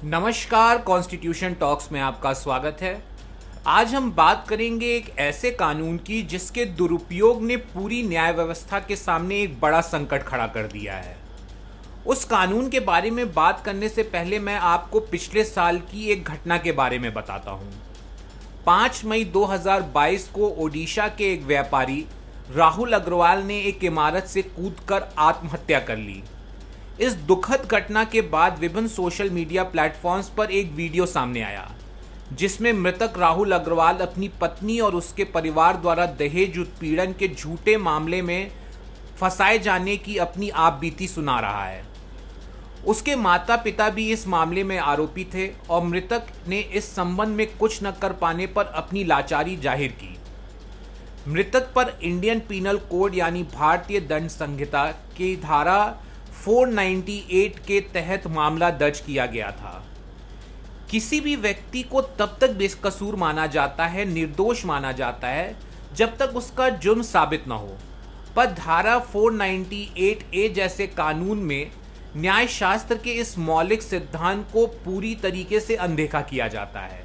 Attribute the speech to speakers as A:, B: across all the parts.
A: नमस्कार, constitution talks में आपका स्वागत है। आज हम बात करेंगे एक ऐसे कानून की जिसके दुरुपयोग ने पूरी न्याय व्यवस्था के सामने एक बड़ा संकट खड़ा कर दिया है। उस कानून के बारे में बात करने से पहले मैं आपको पिछले साल की एक घटना के बारे में बताता हूँ। 5 मई 2022 को ओडिशा के एक व्यापारी राहुल अग्रवाल ने एक इमारत से कूदकर आत्महत्या कर ली। इस दुखद घटना के बाद विभिन्न सोशल मीडिया प्लेटफॉर्म्स पर एक वीडियो सामने आया जिसमें मृतक राहुल अग्रवाल अपनी पत्नी और उसके परिवार द्वारा दहेज उत्पीड़न के झूठे मामले में फंसाए जाने की अपनी आपबीती सुना रहा है। उसके माता पिता भी इस मामले में आरोपी थे और मृतक ने इस संबंध में कुछ न कर पाने पर अपनी लाचारी जाहिर की। मृतक पर इंडियन पीनल कोड यानी भारतीय दंड संहिता की धारा 498 के तहत मामला दर्ज किया गया था। किसी भी व्यक्ति को तब तक बेकसूर माना जाता है, निर्दोष माना जाता है, जब तक उसका जुर्म साबित न हो। पर धारा 498A जैसे कानून में न्याय शास्त्र के इस मौलिक सिद्धांत को पूरी तरीके से अनदेखा किया जाता है।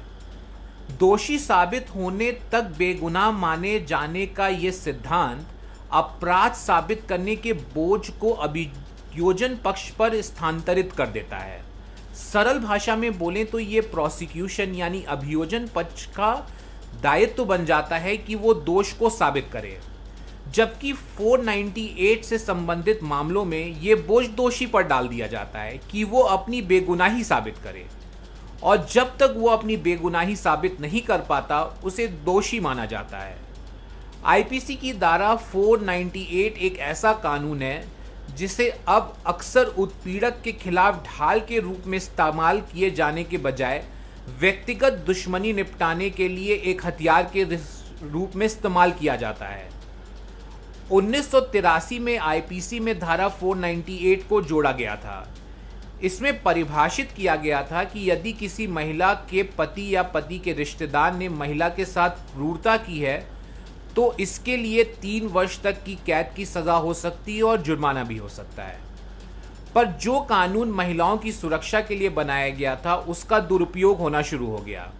A: दोषी साबित होने तक बेगुनाह माने जाने का ये सिद्धांत अपराध साबित करने के बोझ को अभियोजन पक्ष पर स्थानांतरित कर देता है। सरल भाषा में बोलें तो ये प्रोसिक्यूशन यानी अभियोजन पक्ष का दायित्व बन जाता है कि वो दोष को साबित करे, जबकि 498 से संबंधित मामलों में ये बोझ दोषी पर डाल दिया जाता है कि वो अपनी बेगुनाही साबित करे, और जब तक वो अपनी बेगुनाही साबित नहीं कर पाता उसे दोषी माना जाता है। आईपीसी की धारा 498 एक ऐसा कानून है जिसे अब अक्सर उत्पीड़क के खिलाफ ढाल के रूप में इस्तेमाल किए जाने के बजाय व्यक्तिगत दुश्मनी निपटाने के लिए एक हथियार के रूप में इस्तेमाल किया जाता है। 1983 में आईपीसी में धारा 498 को जोड़ा गया था। इसमें परिभाषित किया गया था कि यदि किसी महिला के पति या पति के रिश्तेदार ने महिला के साथ क्रूरता की है तो इसके लिए 3 वर्ष तक की कैद की सजा हो सकती है और जुर्माना भी हो सकता है। पर जो कानून महिलाओं की सुरक्षा के लिए बनाया गया था उसका दुरुपयोग होना शुरू हो गया।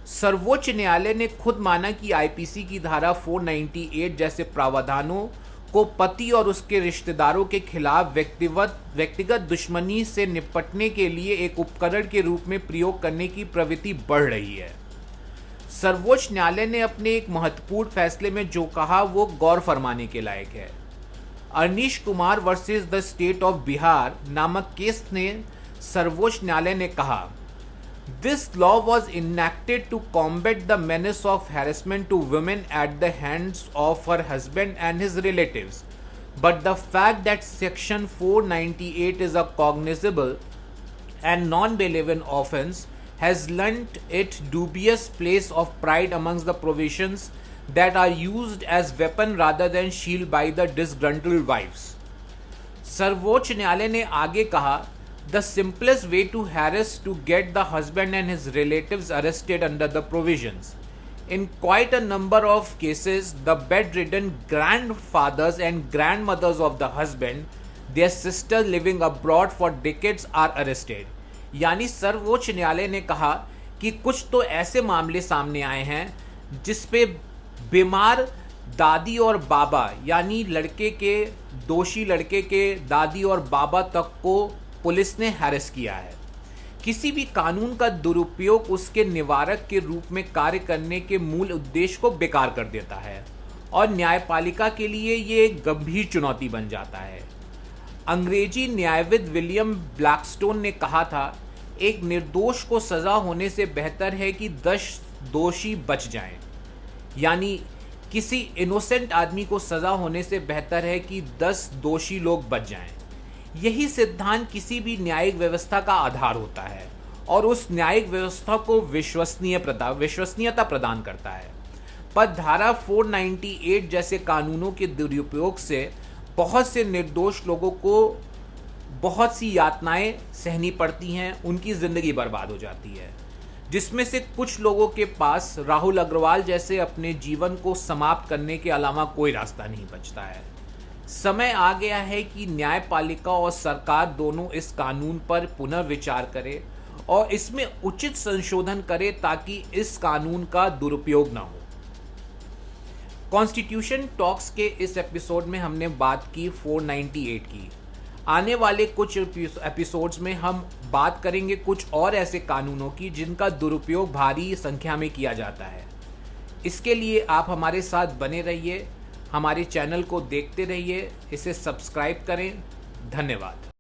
A: सर्वोच्च न्यायालय ने खुद माना कि आईपीसी की धारा 498 जैसे प्रावधानों को पति और उसके रिश्तेदारों के खिलाफ व्यक्तिगत दुश्मनी से निपटने के लिए एक उपकरण के रूप में प्रयोग करने की प्रवृत्ति बढ़ रही है। सर्वोच्च न्यायालय ने अपने एक महत्वपूर्ण फैसले में जो कहा वो गौर फरमाने के लायक है। Anish Kumar versus the state of Bihar नामक केस ने सर्वोच्च न्यायालय ने कहा, this law was enacted to combat the menace of harassment to women at the hands of her husband and his relatives, but the fact that section 498 is a cognizable and non-bailable offense has lent it dubious place of pride amongst the provisions that are used as weapon rather than shield by the disgruntled wives. सर्वोच्च न्यायालय ने आगे कहा, the simplest way to harass to get the husband and his relatives arrested under the provisions. In quite a number of cases, the bedridden grandfathers and grandmothers of the husband, their sisters living abroad for decades are arrested. यानी सर्वोच्च न्यायालय ने कहा कि कुछ तो ऐसे मामले सामने आए हैं जिसपे बीमार दादी और बाबा यानी दोषी लड़के के दादी और बाबा तक को पुलिस ने हैरेस किया है। किसी भी कानून का दुरुपयोग उसके निवारक के रूप में कार्य करने के मूल उद्देश्य को बेकार कर देता है और न्यायपालिका के लिए ये एक गंभीर चुनौती बन जाता है। अंग्रेजी न्यायविद विलियम ब्लैकस्टोन ने कहा था, एक निर्दोष को सजा होने से बेहतर है कि 10 दोषी बच जाएं। यानी किसी इनोसेंट आदमी को सजा होने से बेहतर है कि 10 दोषी लोग बच जाएं। यही सिद्धांत किसी भी न्यायिक व्यवस्था का आधार होता है और उस न्यायिक व्यवस्था को विश्वसनीयता प्रदान करता है। पर धारा 498 जैसे कानूनों के दुरुपयोग से बहुत से निर्दोष लोगों को बहुत सी यातनाएं सहनी पड़ती हैं, उनकी ज़िंदगी बर्बाद हो जाती है, जिसमें से कुछ लोगों के पास राहुल अग्रवाल जैसे अपने जीवन को समाप्त करने के अलावा कोई रास्ता नहीं बचता है। समय आ गया है कि न्यायपालिका और सरकार दोनों इस कानून पर पुनर्विचार करें और इसमें उचित संशोधन करे ताकि इस कानून का दुरुपयोग ना हो। कॉन्स्टिट्यूशन टॉक्स के इस एपिसोड में हमने बात की 498 की। आने वाले कुछ एपिसोड्स में हम बात करेंगे कुछ और ऐसे कानूनों की जिनका दुरुपयोग भारी संख्या में किया जाता है। इसके लिए आप हमारे साथ बने रहिए, हमारे चैनल को देखते रहिए, इसे सब्सक्राइब करें। धन्यवाद।